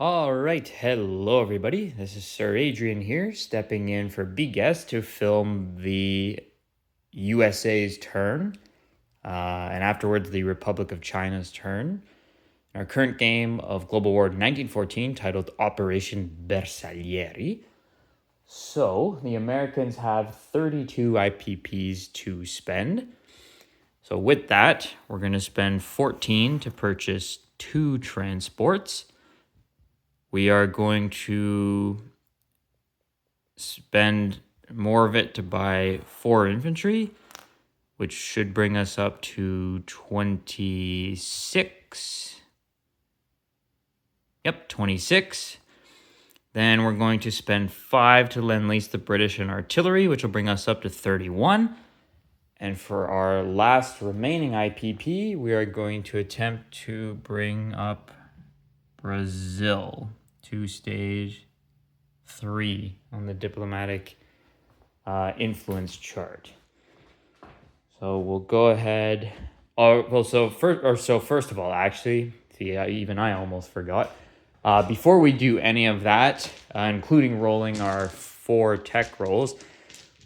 All right, hello everybody. This is Sir Adrian here, stepping in for BGuest to film the U.S.A.'s turn, and afterwards the Republic of China's turn. Our current game of Global War 1914, titled Operation Bersaglieri. So the Americans have 32 IPPs to spend. So with that, we're going to spend 14 to purchase 2 transports. We are going to spend more of it to buy 4 infantry, which should bring us up to 26. Yep, 26. Then we're going to spend 5 to lend lease the British and artillery, which will bring us up to 31. And for our last remaining IPP, we are going to attempt to bring up Brazil to stage 3 on the diplomatic influence chart. So we'll go ahead. First of all, actually, even I almost forgot. Before we do any of that, including rolling our 4 tech rolls,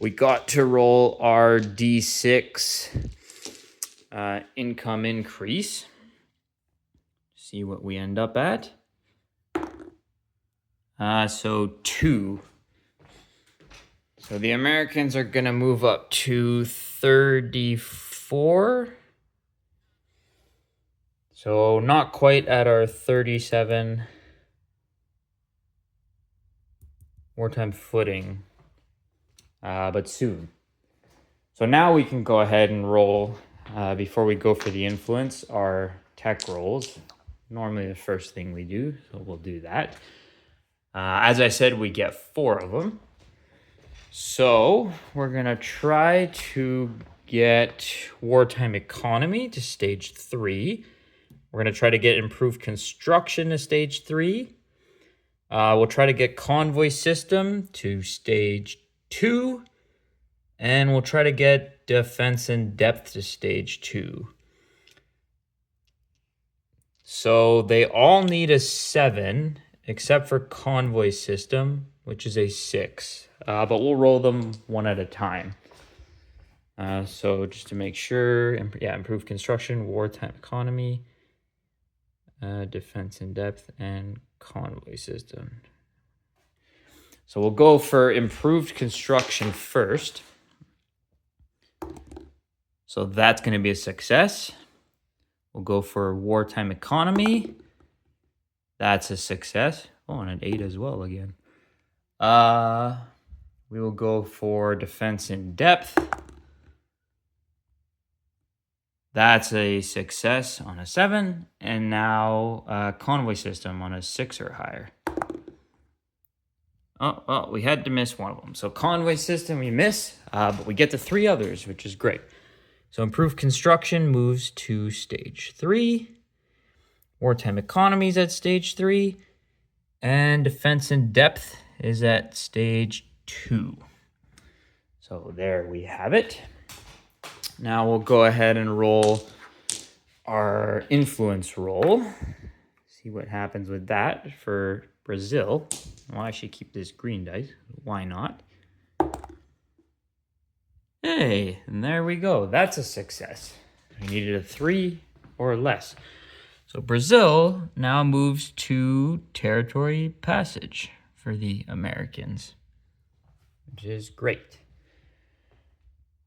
we got to roll our D6 income increase. See what we end up at. So 2. So the Americans are going to move up to 34. So not quite at our 37 wartime footing, but soon. So now we can go ahead and roll, before we go for the influence, our tech rolls. Normally the first thing we do, so we'll do that. As I said, we get 4 of them. So we're going to try to get wartime economy to stage 3. We're going to try to get improved construction to stage 3. We'll try to get convoy system to stage 2. And we'll try to get defense in depth to stage 2. So they all need a 7, except for convoy system, which is a 6. But we'll roll them one at a time. So just to make sure, improve construction, wartime economy, defense in depth, and convoy system. So we'll go for improved construction first. So that's going to be a success. We'll go for wartime economy. That's a success. Oh, and an 8 as well again. We will go for defense in depth. That's a success on a 7. And now convoy system on a 6 or higher. Oh, we had to miss one of them. So convoy system we miss, but we get the 3 others, which is great. So improved construction moves to stage 3. Wartime economy is at stage 3. And defense in depth is at stage 2. So there we have it. Now we'll go ahead and roll our influence roll. See what happens with that for Brazil. Well, I should keep this green dice. Why not? Hey, and there we go. That's a success. We needed a 3 or less. So Brazil now moves to territory passage for the Americans, which is great.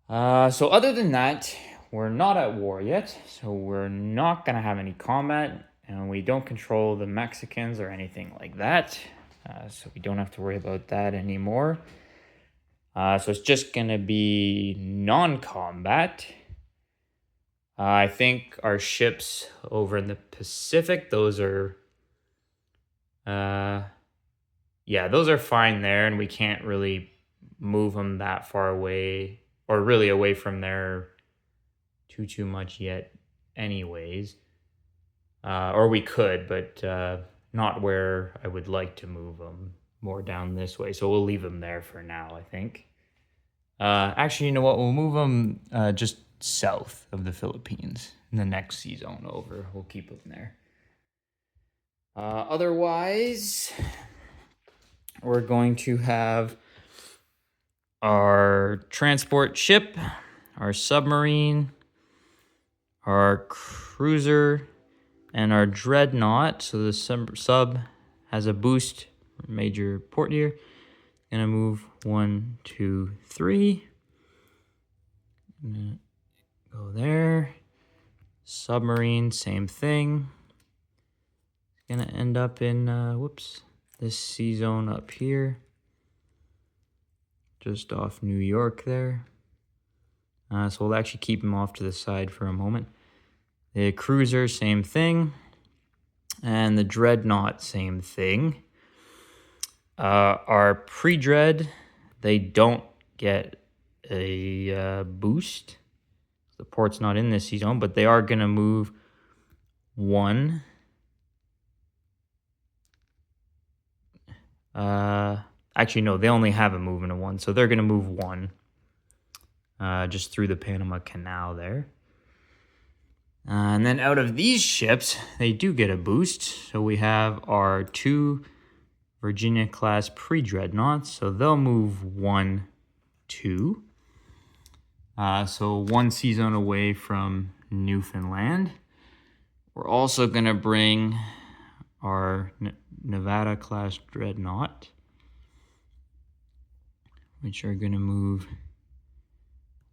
So other than that, we're not at war yet, so we're not going to have any combat, and we don't control the Mexicans or anything like that, so we don't have to worry about that anymore. So it's just going to be non-combat. I think our ships over in the Pacific, those are those are fine there, and we can't really move them that far away, or really away from there too much yet anyways. Or we could, but not where I would like to move them, more down this way. So we'll leave them there for now, I think. Actually, you know what? We'll move them just south of the Philippines in the next sea zone over. We'll keep them there. Otherwise, we're going to have our transport ship, our submarine, our cruiser, and our dreadnought. So the sub has a boost, major port here. Gonna move 1, 2, 3. Gonna go there. Submarine, same thing. Gonna end up in this sea zone up here, just off New York there. So we'll actually keep him off to the side for a moment. The cruiser, same thing. And the dreadnought, same thing. Our pre-dread, they don't get a boost. The port's not in this sea zone, but they are going to move 1. Actually, no, they only have a movement of 1, so they're going to move 1 just through the Panama Canal there. And then out of these ships, they do get a boost. So we have our 2 Virginia-class pre-dreadnoughts. So they'll move 1, 2. So 1 sea zone away from Newfoundland. We're also going to bring our Nevada-class dreadnought, which are going to move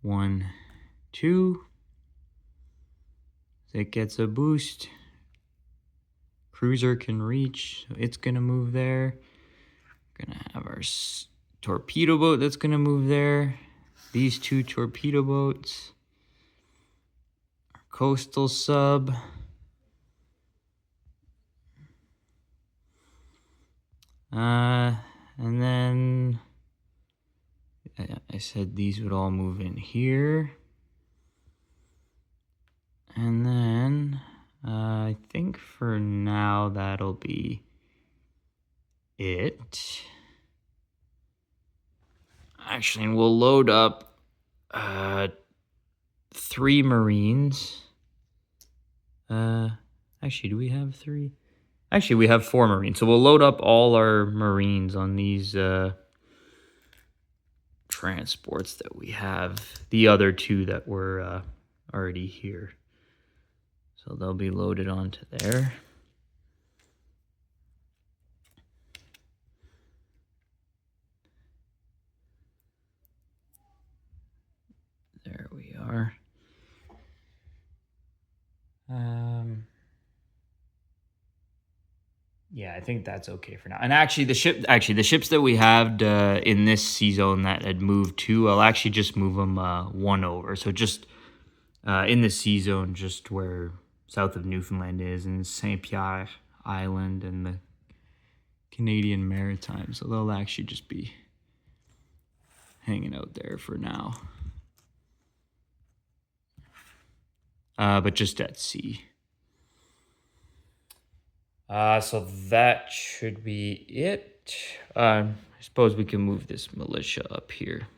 1, 2. It gets a boost. Cruiser can reach, so it's going to move there. We're going to have our torpedo boat that's going to move there. These 2 torpedo boats. Our coastal sub. And then I said these would all move in here. And then I think for now that'll be it. Actually, and we'll load up 3 Marines. Actually, do we have 3? Actually, we have 4 Marines. So we'll load up all our Marines on these transports that we have. The other 2 that were already here. So they'll be loaded onto there. There we are. Yeah, I think that's okay for now. And actually, the ships that we have in this sea zone that had moved 2, I'll actually just move them 1 over. So just in the sea zone, just where south of Newfoundland is, and St. Pierre Island and the Canadian Maritime. So they'll actually just be hanging out there for now. But just at sea. So that should be it. I suppose we can move this militia up here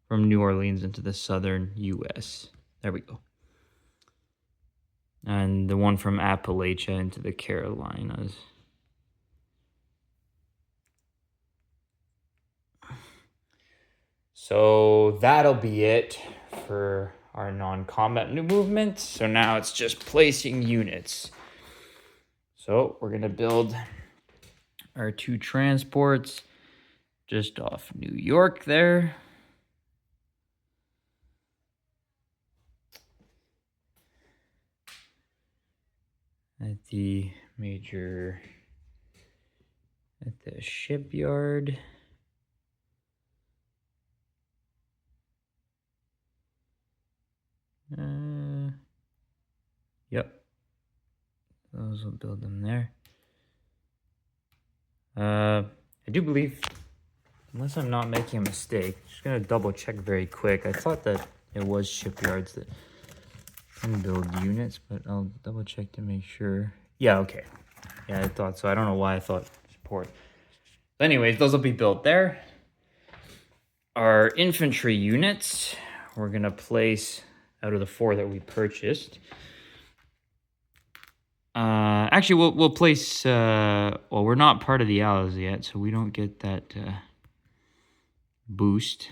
from New Orleans into the southern U.S. There we go. And the one from Appalachia into the Carolinas. So that'll be it for our non-combat new movements. So now it's just placing units. So we're going to build our 2 transports just off New York there. At the shipyard. Yep. Those will build them there. I do believe, unless I'm not making a mistake, just gonna double check very quick. I thought that it was shipyards that can build units, but I'll double check to make sure. Yeah, okay. Yeah, I thought so. I don't know why I thought support. But anyways, those will be built there. Our infantry units, we're gonna place out of the 4 that we purchased. Actually, we'll place. Well, we're not part of the allies yet, so we don't get that boost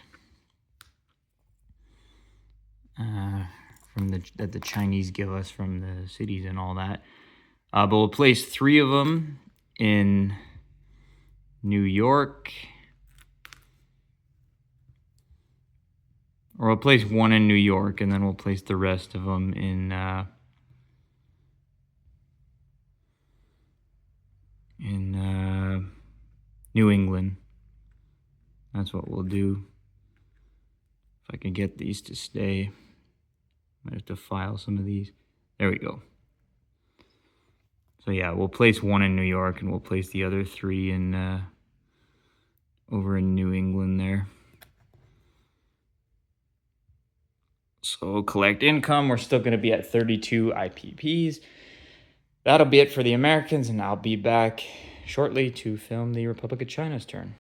from that the Chinese give us from the cities and all that. But we'll place 3 of them in New York. Or we'll place 1 in New York, and then we'll place the rest of them in New England. That's what we'll do. If I can get these to stay. Might have to file some of these. There we go. So yeah, we'll place 1 in New York, and we'll place the other 3 in over in New England there. So collect income, we're still going to be at 32 IPPs. That'll be it for the Americans, and I'll be back shortly to film the Republic of China's turn.